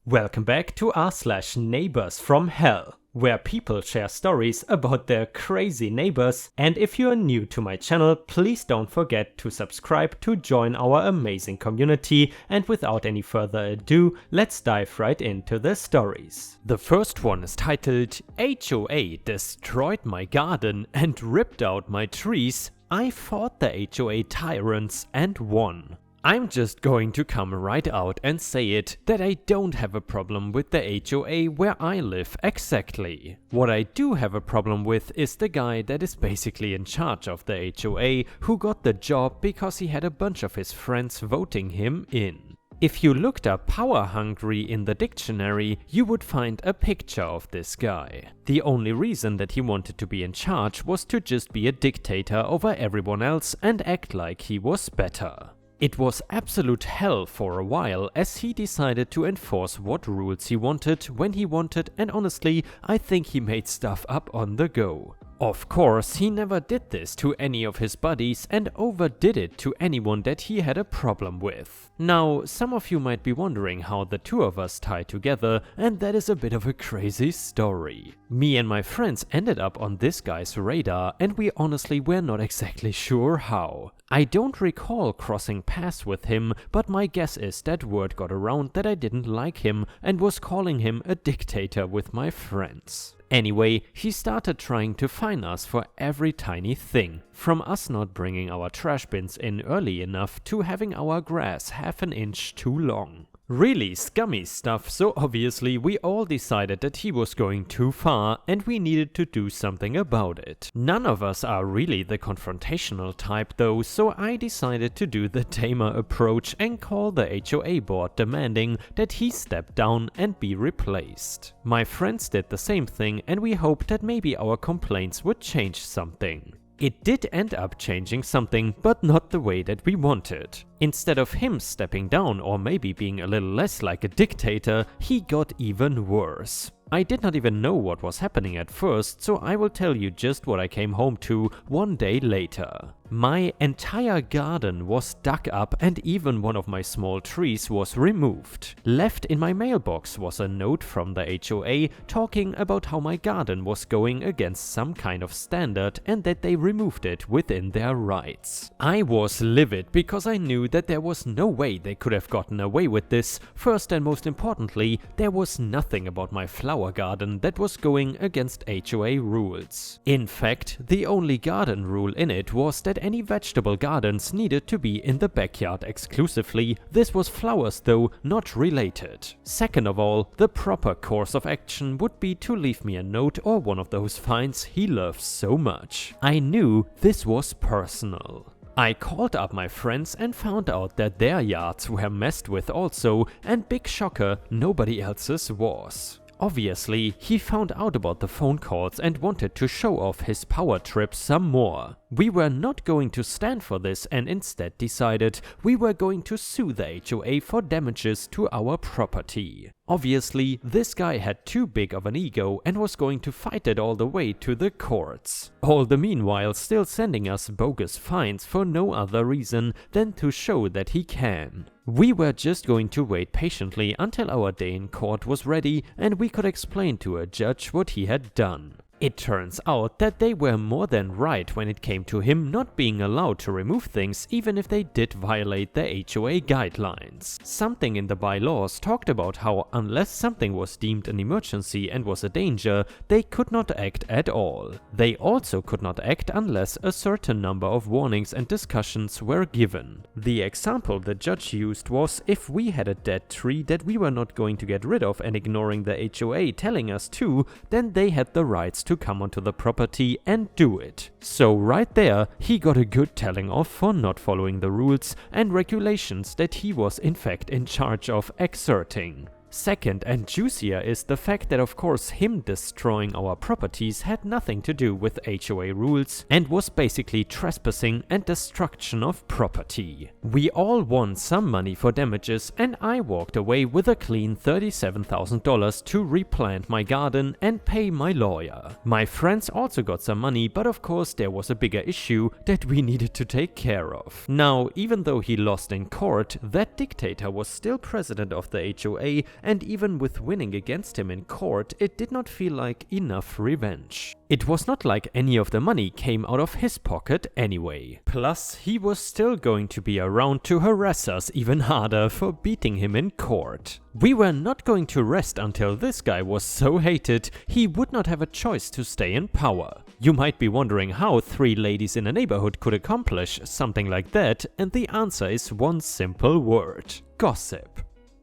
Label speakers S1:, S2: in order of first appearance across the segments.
S1: Welcome back to r/neighbors from hell, where people share stories about their crazy neighbors. And if you're new to my channel, please don't forget to subscribe to join our amazing community. And without any further ado, let's dive right into the stories. The first one is titled HOA destroyed my garden and ripped out my trees. I fought the HOA tyrants and won. I'm just going to come right out and say it, that I don't have a problem with the HOA where I live exactly. What I do have a problem with is the guy that is basically in charge of the HOA, who got the job because he had a bunch of his friends voting him in. If you looked up power hungry in the dictionary, you would find a picture of this guy. The only reason that he wanted to be in charge was to just be a dictator over everyone else and act like he was better. It was absolute hell for a while, as he decided to enforce what rules he wanted, when he wanted, and honestly, I think he made stuff up on the go. Of course, he never did this to any of his buddies and overdid it to anyone that he had a problem with. Now, some of you might be wondering how the two of us tie together, and that is a bit of a crazy story. Me and my friends ended up on this guy's radar, and we honestly were not exactly sure how. I don't recall crossing paths with him, but my guess is that word got around that I didn't like him and was calling him a dictator with my friends. Anyway, he started trying to fine us for every tiny thing, from us not bringing our trash bins in early enough to having our grass half an inch too long. Really scummy stuff, so obviously we all decided that he was going too far and we needed to do something about it. None of us are really the confrontational type though, so I decided to do the tamer approach and call the HOA board demanding that he step down and be replaced. My friends did the same thing and we hoped that maybe our complaints would change something. It did end up changing something, but not the way that we wanted. Instead of him stepping down or maybe being a little less like a dictator, he got even worse. I did not even know what was happening at first, so I will tell you just what I came home to one day later. My entire garden was dug up and even one of my small trees was removed. Left in my mailbox was a note from the HOA talking about how my garden was going against some kind of standard and that they removed it within their rights. I was livid because I knew that there was no way they could have gotten away with this. First and most importantly, there was nothing about my flower garden that was going against HOA rules. In fact, the only garden rule in it was that any vegetable gardens needed to be in the backyard exclusively. This was flowers though, not related. Second of all, the proper course of action would be to leave me a note or one of those fines he loves so much. I knew this was personal. I called up my friends and found out that their yards were messed with also, and big shocker, nobody else's was. Obviously, he found out about the phone calls and wanted to show off his power trip some more. We were not going to stand for this and instead decided we were going to sue the HOA for damages to our property. Obviously, this guy had too big of an ego and was going to fight it all the way to the courts. All the meanwhile still sending us bogus fines for no other reason than to show that he can. We were just going to wait patiently until our day in court was ready and we could explain to a judge what he had done. It turns out that they were more than right when it came to him not being allowed to remove things even if they did violate the HOA guidelines. Something in the bylaws talked about how unless something was deemed an emergency and was a danger, they could not act at all. They also could not act unless a certain number of warnings and discussions were given. The example the judge used was if we had a dead tree that we were not going to get rid of and ignoring the HOA telling us to, then they had the rights to come onto the property and do it. So right there, he got a good telling off for not following the rules and regulations that he was in fact in charge of exerting. Second and juicier is the fact that of course him destroying our properties had nothing to do with HOA rules and was basically trespassing and destruction of property. We all won some money for damages and I walked away with a clean $37,000 to replant my garden and pay my lawyer. My friends also got some money, but of course there was a bigger issue that we needed to take care of. Now, even though he lost in court, that dictator was still president of the HOA and even with winning against him in court, it did not feel like enough revenge. It was not like any of the money came out of his pocket anyway. Plus, he was still going to be around to harass us even harder for beating him in court. We were not going to rest until this guy was so hated he would not have a choice to stay in power. You might be wondering how 3 ladies in a neighborhood could accomplish something like that, and the answer is one simple word: gossip.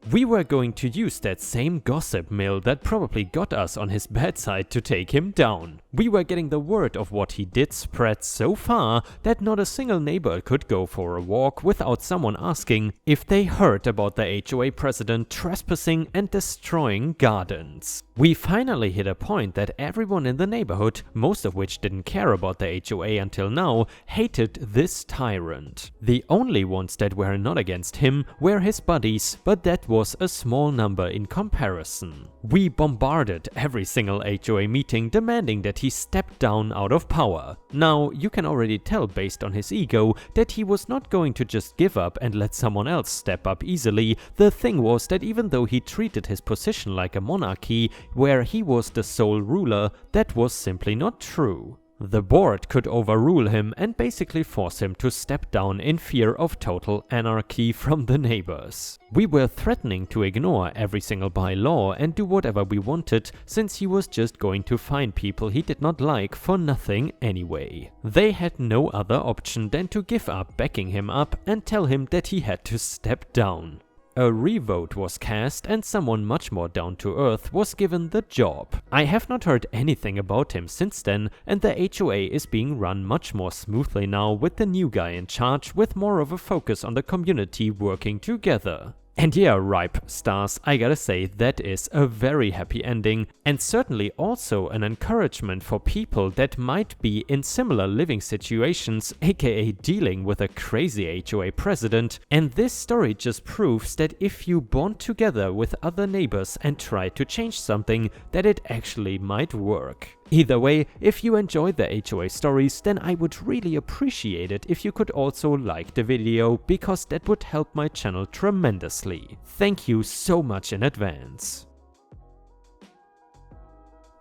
S1: We were going to use that same gossip mill that probably got us on his bad side to take him down. We were getting the word of what he did spread so far that not a single neighbor could go for a walk without someone asking if they heard about the HOA president trespassing and destroying gardens. We finally hit a point that everyone in the neighborhood, most of which didn't care about the HOA until now, hated this tyrant. The only ones that were not against him were his buddies, but that was a small number in comparison. We bombarded every single HOA meeting demanding that he step down out of power. Now, you can already tell based on his ego that he was not going to just give up and let someone else step up easily. The thing was that even though he treated his position like a monarchy, where he was the sole ruler, that was simply not true. The board could overrule him and basically force him to step down in fear of total anarchy from the neighbors. We were threatening to ignore every single bylaw and do whatever we wanted, since he was just going to fine people he did not like for nothing anyway. They had no other option than to give up backing him up and tell him that he had to step down. A revote was cast and someone much more down to earth was given the job. I have not heard anything about him since then, and the HOA is being run much more smoothly now with the new guy in charge, with more of a focus on the community working together. And yeah, ripe stars, I gotta say that is a very happy ending, and certainly also an encouragement for people that might be in similar living situations, aka dealing with a crazy HOA president. And this story just proves that if you bond together with other neighbors and try to change something, that it actually might work. Either way, if you enjoyed the HOA stories, then I would really appreciate it if you could also like the video, because that would help my channel tremendously. Thank you so much in advance.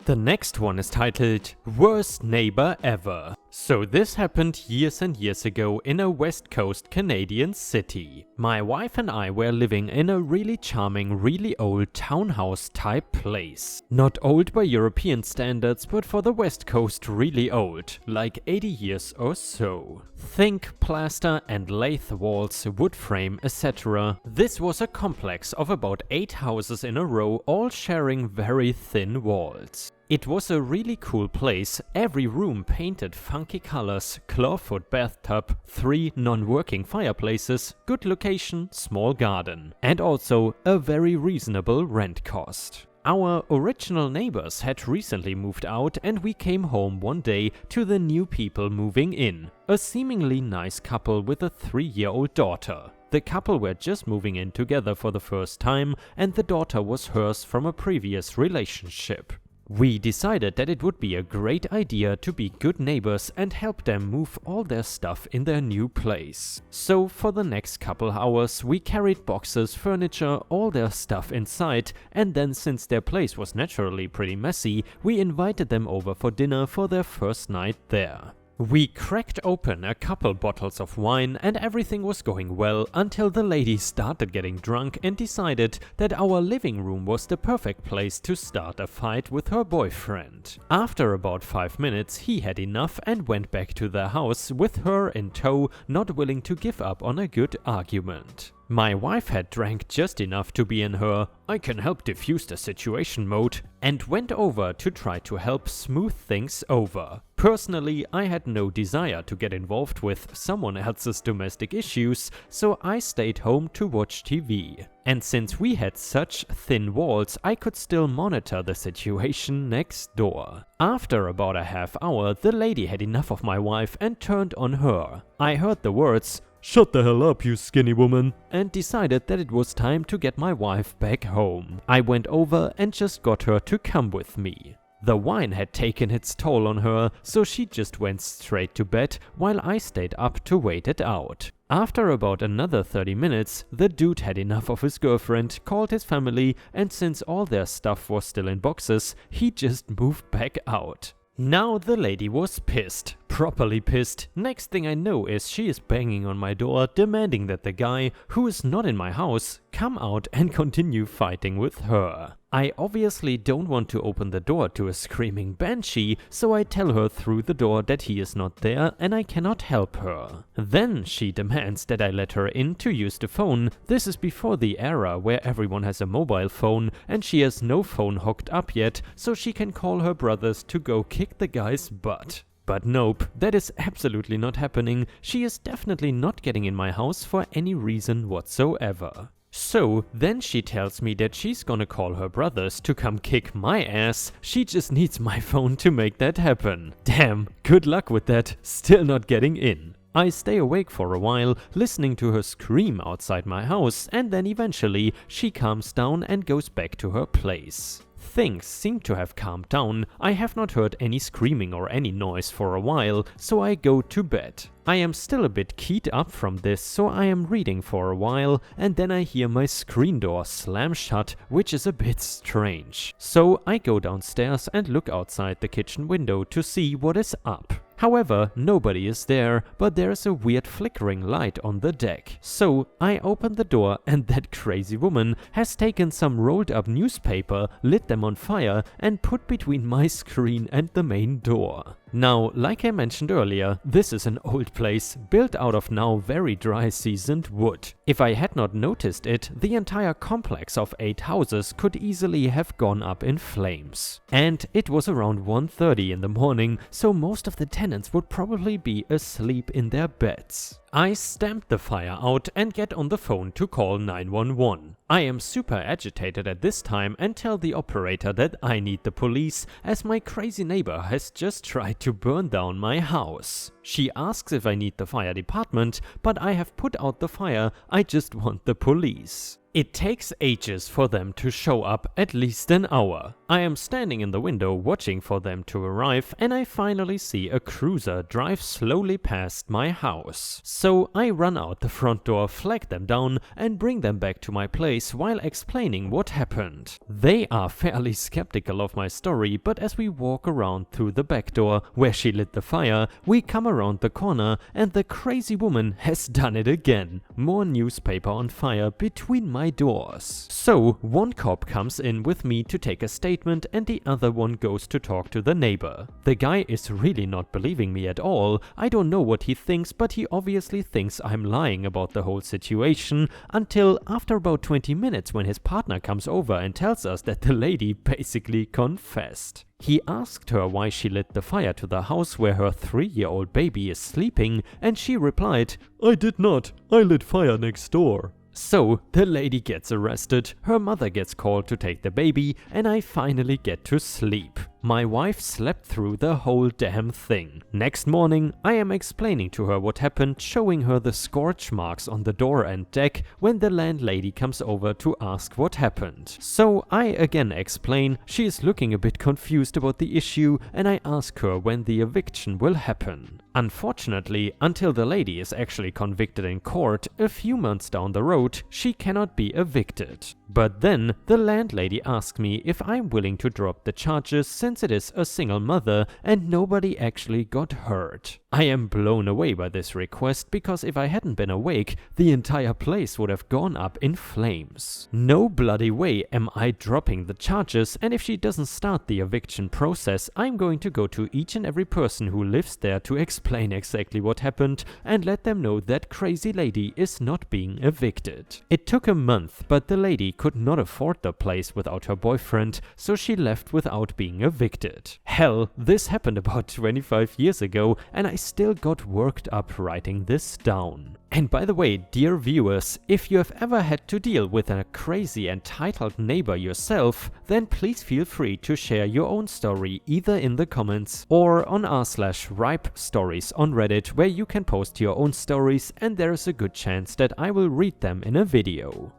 S1: The next one is titled Worst Neighbor Ever. So this happened years and years ago in a West Coast Canadian city. My wife and I were living in a really charming, really old townhouse type place. Not old by European standards, but for the West Coast really old, like 80 years or so. Think plaster and lathe walls, wood frame, etc. This was a complex of about 8 houses in a row, all sharing very thin walls. It was a really cool place, every room painted funky colors, clawfoot bathtub, 3 non-working fireplaces, good location, small garden, and also a very reasonable rent cost. Our original neighbors had recently moved out and we came home one day to the new people moving in, a seemingly nice couple with a 3-year-old daughter. The couple were just moving in together for the first time and the daughter was hers from a previous relationship. We decided that it would be a great idea to be good neighbors and help them move all their stuff in their new place. So for the next couple hours we carried boxes, furniture, all their stuff inside, and then since their place was naturally pretty messy, we invited them over for dinner for their first night there. We cracked open a couple bottles of wine and everything was going well until the lady started getting drunk and decided that our living room was the perfect place to start a fight with her boyfriend. After about 5 minutes he had enough and went back to their house with her in tow, not willing to give up on a good argument. My wife had drank just enough to be in her "I can help diffuse the situation" mode and went over to try to help smooth things over. Personally, I had no desire to get involved with someone else's domestic issues, so I stayed home to watch TV. And since we had such thin walls, I could still monitor the situation next door. After about a half hour, the lady had enough of my wife and turned on her. I heard the words, "Shut the hell up, you skinny woman," and decided that it was time to get my wife back home. I went over and just got her to come with me. The wine had taken its toll on her, so she just went straight to bed while I stayed up to wait it out. After about another 30 minutes, the dude had enough of his girlfriend, called his family, and since all their stuff was still in boxes, he just moved back out. Now the lady was pissed, properly pissed. Next thing I know is she is banging on my door, demanding that the guy, who is not in my house, come out and continue fighting with her. I obviously don't want to open the door to a screaming banshee, so I tell her through the door that he is not there and I cannot help her. Then she demands that I let her in to use the phone. This is before the era where everyone has a mobile phone and she has no phone hooked up yet, so she can call her brothers to go kick the guy's butt. But nope, that is absolutely not happening. She is definitely not getting in my house for any reason whatsoever. So then she tells me that she's gonna call her brothers to come kick my ass. She just needs my phone to make that happen. Damn, good luck with that, still not getting in. I stay awake for a while, listening to her scream outside my house, and then eventually she calms down and goes back to her place. Things seem to have calmed down. I have not heard any screaming or any noise for a while, so I go to bed. I am still a bit keyed up from this, so I am reading for a while, and then I hear my screen door slam shut, which is a bit strange. So I go downstairs and look outside the kitchen window to see what is up. However, nobody is there, but there is a weird flickering light on the deck. So I open the door and that crazy woman has taken some rolled up newspaper, lit them on fire and put between my screen and the main door. Now, like I mentioned earlier, this is an old place built out of now very dry seasoned wood. If I had not noticed it, the entire complex of 8 houses could easily have gone up in flames. And it was around 1:30 in the morning, so most of the tenants would probably be asleep in their beds. I stamp the fire out and get on the phone to call 911. I am super agitated at this time and tell the operator that I need the police as my crazy neighbor has just tried to burn down my house. She asks if I need the fire department, but I have put out the fire, I just want the police. It takes ages for them to show up, at least an hour. I am standing in the window watching for them to arrive and I finally see a cruiser drive slowly past my house. So I run out the front door, flag them down and bring them back to my place while explaining what happened. They are fairly skeptical of my story, but as we walk around through the back door where she lit the fire, we come around the corner and the crazy woman has done it again. More newspaper on fire between my doors. So one cop comes in with me to take a statement and the other one goes to talk to the neighbor. The guy is really not believing me at all. I don't know what he thinks, but he obviously thinks I'm lying about the whole situation until after about 20 minutes when his partner comes over and tells us that the lady basically confessed. He asked her why she lit the fire to the house where her 3-year-old baby is sleeping and she replied, "I did not, I lit fire next door." So the lady gets arrested, her mother gets called to take the baby, and I finally get to sleep. My wife slept through the whole damn thing. Next morning, I am explaining to her what happened, showing her the scorch marks on the door and deck when the landlady comes over to ask what happened. So I again explain, she is looking a bit confused about the issue, and I ask her when the eviction will happen. Unfortunately, until the lady is actually convicted in court, a few months down the road, she cannot be evicted. But then, the landlady asks me if I'm willing to drop the charges since it is a single mother and nobody actually got hurt. I am blown away by this request because if I hadn't been awake, the entire place would have gone up in flames. No bloody way am I dropping the charges, and if she doesn't start the eviction process, I'm going to go to each and every person who lives there to explain exactly what happened and let them know that crazy lady is not being evicted. It took a month, but the lady could not afford the place without her boyfriend, so she left without being evicted. Hell, this happened about 25 years ago, and I still got worked up writing this down. And by the way, dear viewers, if you have ever had to deal with a crazy entitled neighbor yourself, then please feel free to share your own story either in the comments or on r/ripe stories on Reddit, where you can post your own stories and there is a good chance that I will read them in a video.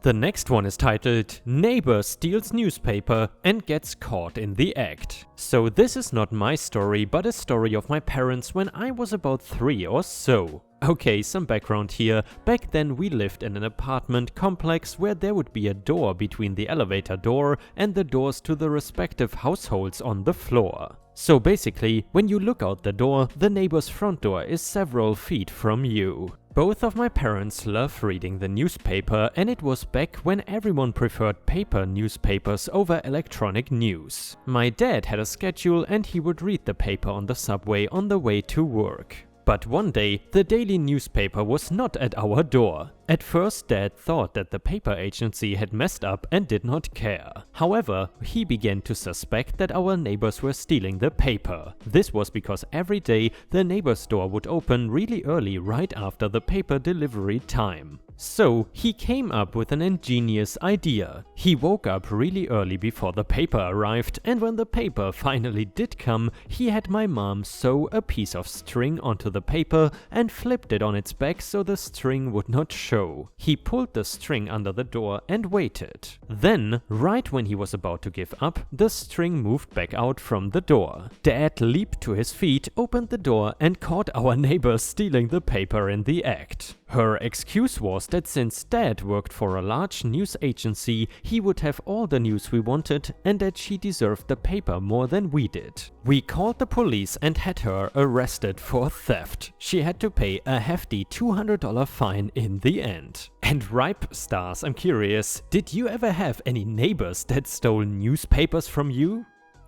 S1: The next one is titled Neighbor Steals Newspaper and Gets Caught in the Act. So this is not my story, but a story of my parents when I was about 3 or so. Okay, some background here. Back then we lived in an apartment complex where there would be a door between the elevator door and the doors to the respective households on the floor. So basically, when you look out the door, the neighbor's front door is several feet from you. Both of my parents love reading the newspaper, and it was back when everyone preferred paper newspapers over electronic news. My dad had a schedule and he would read the paper on the subway on the way to work. But one day, the daily newspaper was not at our door. At first, Dad thought that the paper agency had messed up and did not care. However, he began to suspect that our neighbors were stealing the paper. This was because every day the neighbor's door would open really early right after the paper delivery time. So, he came up with an ingenious idea. He woke up really early before the paper arrived, and when the paper finally did come, he had my mom sew a piece of string onto the paper and flipped it on its back so the string would not show. He pulled the string under the door and waited. Then, right when he was about to give up, the string moved back out from the door. Dad leaped to his feet, opened the door, and caught our neighbor stealing the paper in the act. Her excuse was that since Dad worked for a large news agency, he would have all the news we wanted and that she deserved the paper more than we did. We called the police and had her arrested for theft. She had to pay a hefty $200 fine in the end. And Ripe Stars, I'm curious, did you ever have any neighbors that stole newspapers from you?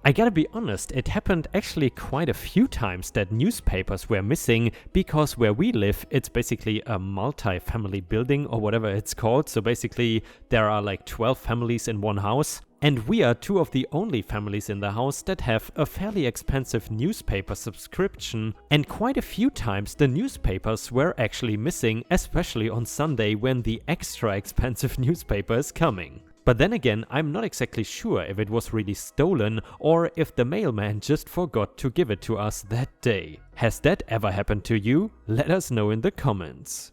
S1: I gotta be honest, it happened actually quite a few times that newspapers were missing, because where we live, it's basically a multi-family building or whatever it's called. So basically there are like 12 families in one house, and we are 2 of the only families in the house that have a fairly expensive newspaper subscription, and quite a few times the newspapers were actually missing, especially on Sunday when the extra expensive newspaper is coming. But then again, I'm not exactly sure if it was really stolen or if the mailman just forgot to give it to us that day. Has that ever happened to you? Let us know in the comments.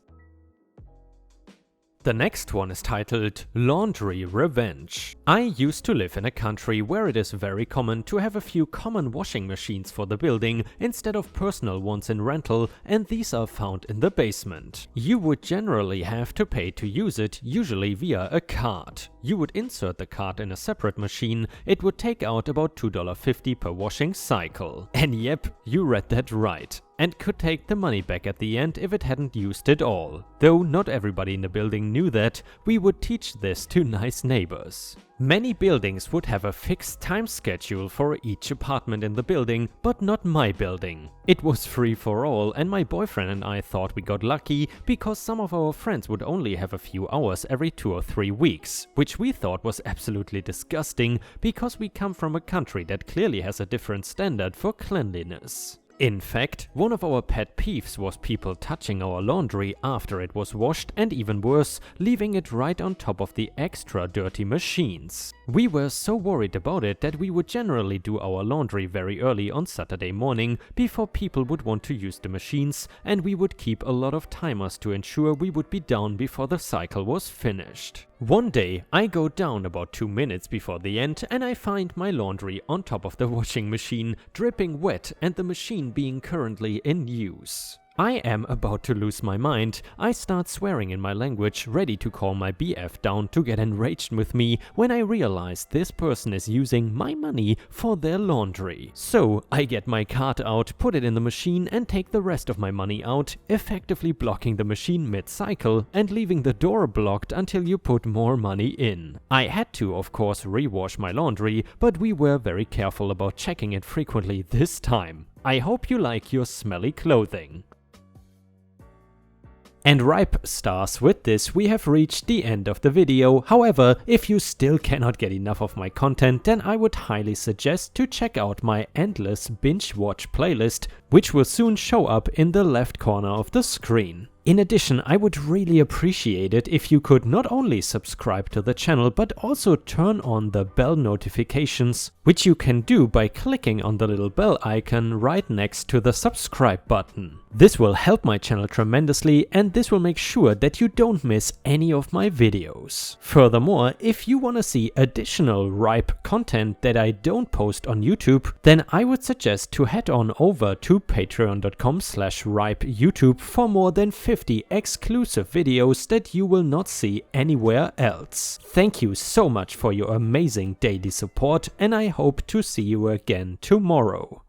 S1: The next one is titled Laundry Revenge. I used to live in a country where it is very common to have a few common washing machines for the building instead of personal ones in rental, and these are found in the basement. You would generally have to pay to use it, usually via a card. You would insert the card in a separate machine. It would take out about $2.50 per washing cycle. And yep, you read that right. And could take the money back at the end if it hadn't used it all. Though not everybody in the building knew that, we would teach this to nice neighbors. Many buildings would have a fixed time schedule for each apartment in the building, but not my building. It was free for all, and my boyfriend and I thought we got lucky because some of our friends would only have a few hours every 2 or 3 weeks, which we thought was absolutely disgusting because we come from a country that clearly has a different standard for cleanliness. In fact, one of our pet peeves was people touching our laundry after it was washed, and even worse, leaving it right on top of the extra dirty machines. We were so worried about it that we would generally do our laundry very early on Saturday morning before people would want to use the machines, and we would keep a lot of timers to ensure we would be down before the cycle was finished. One day, I go down about 2 minutes before the end and I find my laundry on top of the washing machine, dripping wet, and the machine being currently in use. I am about to lose my mind. I start swearing in my language, ready to call my BF down to get enraged with me, when I realize this person is using my money for their laundry. So I get my card out, put it in the machine, and take the rest of my money out, effectively blocking the machine mid-cycle and leaving the door blocked until you put more money in. I had to, of course, rewash my laundry, but we were very careful about checking it frequently this time. I hope you like your smelly clothing. And Ripe Stars, with this we have reached the end of the video. However, if you still cannot get enough of my content, then I would highly suggest to check out my endless binge watch playlist, which will soon show up in the left corner of the screen. In addition, I would really appreciate it if you could not only subscribe to the channel, but also turn on the bell notifications, which you can do by clicking on the little bell icon right next to the subscribe button. This will help my channel tremendously, and this will make sure that you don't miss any of my videos. Furthermore, if you want to see additional ripe content that I don't post on YouTube, then I would suggest to head on over to patreon.com/ripeyoutube for more than 50 exclusive videos that you will not see anywhere else. Thank you so much for your amazing daily support, and I hope to see you again tomorrow.